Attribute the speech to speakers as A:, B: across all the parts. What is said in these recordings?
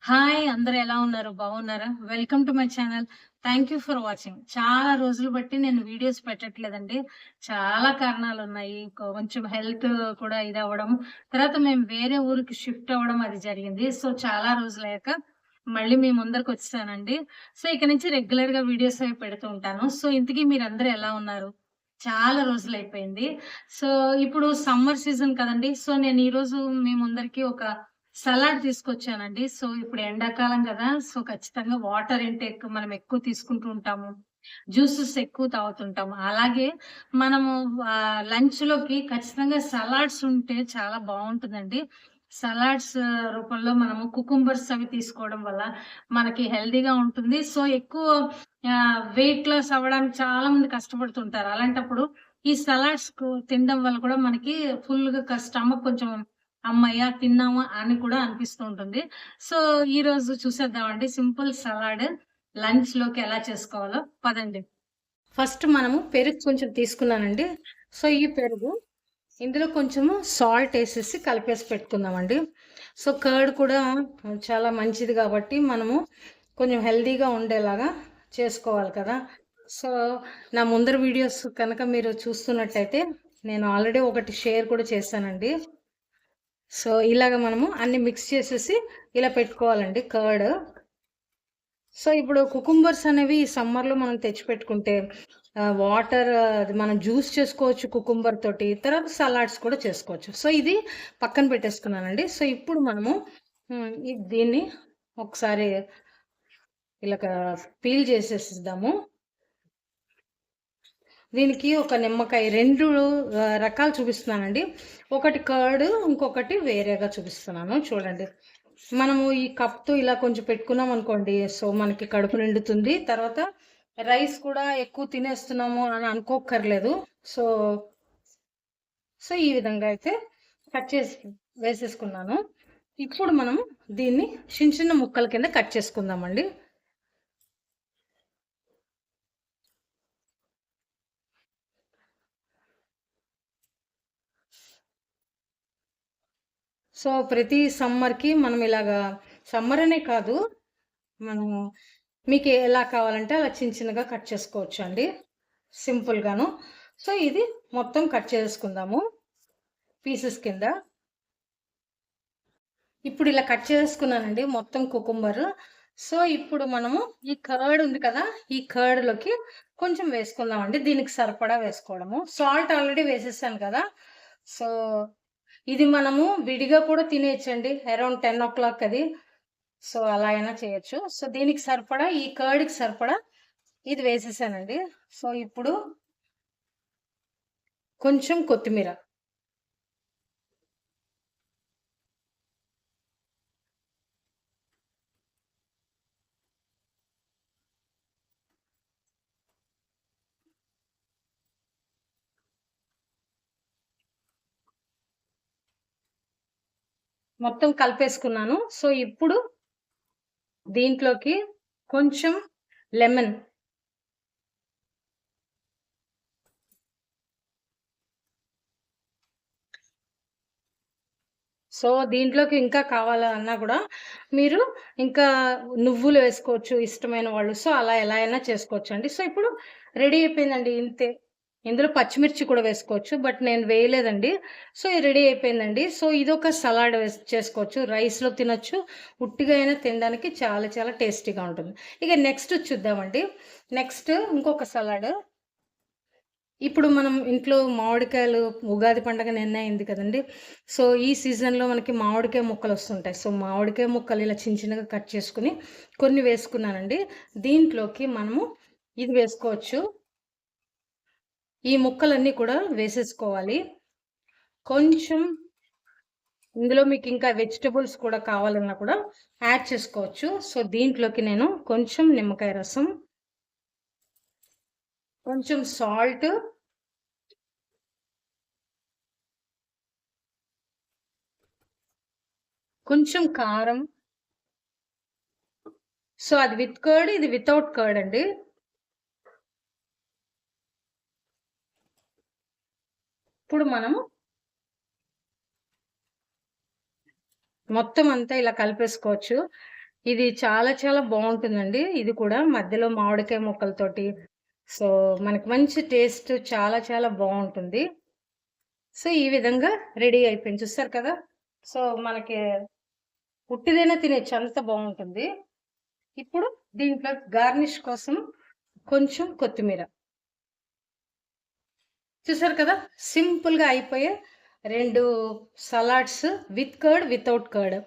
A: Hi! అందరూ ఎలా ఉన్నారు? బాగున్నారా? Welcome to my channel. Thank you for watching. చాలా రోజులు బట్టి నేను వీడియోస్ పెట్టట్లేదండి. చాలా కారణాలున్నాయి. కొంచెం హెల్త్ కూడా ఇదవ్వడం, తర్వాత మేము వేరే ఊరికి షిఫ్ట్ అవ్వడం అది జరిగింది. సో, చాలా రోజులయ్యాక మళ్ళీ మీ ముందరకొచ్చేసానండి. సో, ఇక నుంచి రెగ్యులర్‌గా వీడియోస్ అవి పెడుతూ ఉంటాను. సో, ఇంతకీ మీరందరూ ఎలా ఉన్నారు? చాలా రోజులైపోయింది. సో, ఇప్పుడు సమ్మర్ సీజన్ కదండీ! సో, నేను ఈరోజు మీ ముందరికి ఒక సలాడ్ తీసుకొచ్చానండి. సో, ఇప్పుడు ఎండాకాలం గదా! సో, ఖచ్చితంగా వాటర్ ఇంటేక్ మనం ఎక్కువ తీసుకుంటూ ఉంటాము. జ్యూసెస్ ఎక్కువ తాగుతుంటాము. అలాగే మనము లంచ్‌లోకి ఖచ్చితంగా సలాడ్స్ ఉంటే చాలా బావుంటుందండి. సలాడ్స్ రూపంలో మనము కుకుంబర్స్ అవి తీసుకోవడం వల్ల మనకి హెల్తీగా ఉంటుంది. సో, ఎక్కువ వెయిట్ లాస్ అవ్వడానికి చాలా మంది కష్టపడుతుంటారు. అలాంటప్పుడు ఈ సలాడ్స్ తినడం వల్ల కూడా మనకి ఫుల్‌గా స్టమక్ కొంచెం హమ్మయ్య! తిన్నామా అని కూడా అనిపిస్తూ ఉంటుంది. సో, ఈరోజు చూసేద్దామండి సింపుల్ సలాడ్ లంచ్‌లోకి ఎలా చేసుకోవాలో పదండి. ఫస్ట్ మనము పెరుగు కొంచెం తీసుకున్నానండి. సో, ఈ పెరుగు ఇందులో కొంచెము సాల్ట్ ఎసేసి కలిపేసి పెట్టుకుందామండి. సో, కర్డ్ కూడా చాలా మంచిది గాబట్టి మనము కొంచెం హెల్తీగా ఉండేలాగా చేసుకోవాలి కదా! సో, నా ముందర వీడియోస్ కనుక మీరు చూస్తున్నట్టయితే నేను ఆల్రెడీ ఒకటి షేర్ కూడా చేశానండి. సో, ఇలాగ మనము అన్నీ మిక్స్ చేసేసి ఇలా పెట్టుకోవాలండి కర్డ్. సో, ఇప్పుడు కుకుంబర్స్ అనేవి ఈ సమ్మర్‌లో మనం తెచ్చిపెట్టుకుంటే వాటర్ అది మనం జ్యూస్ చేసుకోవచ్చు కుకుంబర్ తోటి. తర్వాత సలాడ్స్ కూడా చేసుకోవచ్చు. సో, ఇది పక్కన పెట్టేసుకున్నానండి. సో, ఇప్పుడు మనము దీన్ని ఒకసారి ఇలాగ పీల్ చేసేసిద్దాము. దీనికి ఒక నిమ్మకాయ 2 రకాలు చూపిస్తున్నానండి. ఒకటి కర్డ్, ఇంకొకటి వేరేగా చూపిస్తున్నాను చూడండి. మనము ఈ కప్‌తో ఇలా కొంచెం పెట్టుకున్నామనుకోండి, సో, మనకి కడుపు నిండుతుంది. తర్వాత రైస్ కూడా ఎక్కువ తినేస్తున్నాము అని అనుకోక్కర్లేదు. సో, ఈ విధంగా అయితే కట్ చేసి వేసేసుకున్నాను. ఇప్పుడు మనం దీన్ని చిన్న చిన్న ముక్కల కింద కట్ చేసుకుందామండి. సో, ప్రతి సమ్మర్‌కి మనం ఇలాగా సమ్మర్ అనే కాదు, మనము మీకు ఎలా కావాలంటే అలా చిన్న చిన్నగా కట్ చేసుకోవచ్చండి. సింపుల్‌గాను. సో, ఇది మొత్తం కట్ చేసుకుందాము పీసెస్ కింద. ఇప్పుడు ఇలా కట్ చేసుకున్నానండి మొత్తం కుకుంబర్. సో, ఇప్పుడు మనము ఈ కర్డ్ ఉంది కదా! ఈ కర్డ్‌లోకి కొంచెం వేసుకుందామండి. దీనికి సరిపడా వేసుకోవడము. సాల్ట్ ఆల్రెడీ వేసేసాను కదా! సో, ఇది మనము విడిగా కూడా తినేయొచ్చండి. అరౌండ్ 10:00 అది. సో, అలా అయినా చేయొచ్చు. సో, దీనికి సరిపడా ఈ కర్డ్‌కి సరిపడా ఇది వేసేసానండి. సో, ఇప్పుడు కొంచెం కొత్తిమీర. మొత్తం కలిపేసుకున్నాను. సో, ఇప్పుడు దీంట్లోకి కొంచెం లెమన్. సో, దీంట్లోకి ఇంకా కావాలన్నా గూడా మీరు ఇంకా నువ్వులు వేసుకోవచ్చు ఇష్టమైన వాళ్ళు. సో, అలా ఎలా అయినా చేసుకోవచ్చండి. సో, ఇప్పుడు రెడీ అయిపోయిందండి ఇంతే. ఇందులో పచ్చిమిర్చి కూడా వేసుకోవచ్చు. బట్ నేను వేయలేదండి. సో, ఇది రెడీ అయిపోయిందండి. సో, ఇదొక సలాడ్ చేసుకోవచ్చు. రైస్‌లో తినొచ్చు. ఉట్టిగా అయినా తినడానికి చాలా చాలా టేస్టీగా ఉంటుంది. ఇక నెక్స్ట్ చూద్దామండి. నెక్స్ట్ ఇంకొక సలాడ్. ఇప్పుడు మనం ఇంట్లో మామిడికాయలు ఉగాది పండగ నిన్నే అయింది కదండీ! సో, ఈ సీజన్‌లో మనకి మామిడికాయ ముక్కలొస్తుంటాయి. సో, మామిడికాయ ముక్కలు ఇలా చిన్న చిన్నగా కట్ చేసుకొని కొన్ని వేసుకున్నానండి. దీంట్లోకి మనము ఇది వేసుకోవచ్చు. ఈ ముక్కలన్నీ కూడా వేసేసుకోవాలి. కొంచెం ఇందులో మీకింకా వెజిటబుల్స్ కూడా కావాలన్నా కూడా యాడ్ చేసుకోవచ్చు. సో, దీంట్లోకి నేను కొంచెం నిమ్మకాయ రసం, కొంచెం సాల్ట్, కొంచెం కారం. సో, అది విత్ కర్డ్, ఇది వితౌట్ కర్డ్ అండి. ఇప్పుడు మనము మొత్తం అంతా ఇలా కలిపేసుకోవచ్చు. ఇది చాలా చాలా బావుంటుందండి. ఇది కూడా మధ్యలో మామిడికాయ ముక్కలతోటి. సో, మనకి మంచి టేస్ట్ చాలా చాలా బావుంటుంది. సో, ఈ విధంగా రెడీ అయిపోయింది. చూసారు కదా! సో, మనకి ఉట్టిదైనా తినేయొచ్చు అంత బావుంటుంది. ఇప్పుడు దీంట్లో గార్నిష్ కోసం కొంచెం కొత్తిమీర. చూసారు కదా! సింపుల్‌గా అయిపోయే 2 salads with curd, without curd.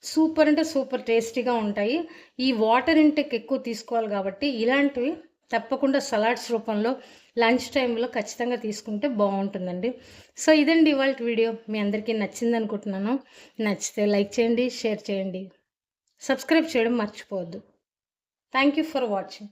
A: Super అంటే సూపర్ టేస్టీగా ఉంటాయి. ఈ వాటర్ ఇంటేక్ ఎక్కువ తీసుకోవాలి కాబట్టి ఇలాంటివి తప్పకుండా సలాడ్స్ రూపంలో లంచ్ టైమ్‌లో ఖచ్చితంగా తీసుకుంటే బావుంటుందండి. సో, ఇదండి ఇవాల్టి వీడియో. మీ అందరికీ నచ్చిందనుకుంటున్నాను. నచ్చితే లైక్ చేయండి, షేర్ చేయండి. సబ్స్క్రైబ్ చేయడం మర్చిపోవద్దు. Thank you for watching.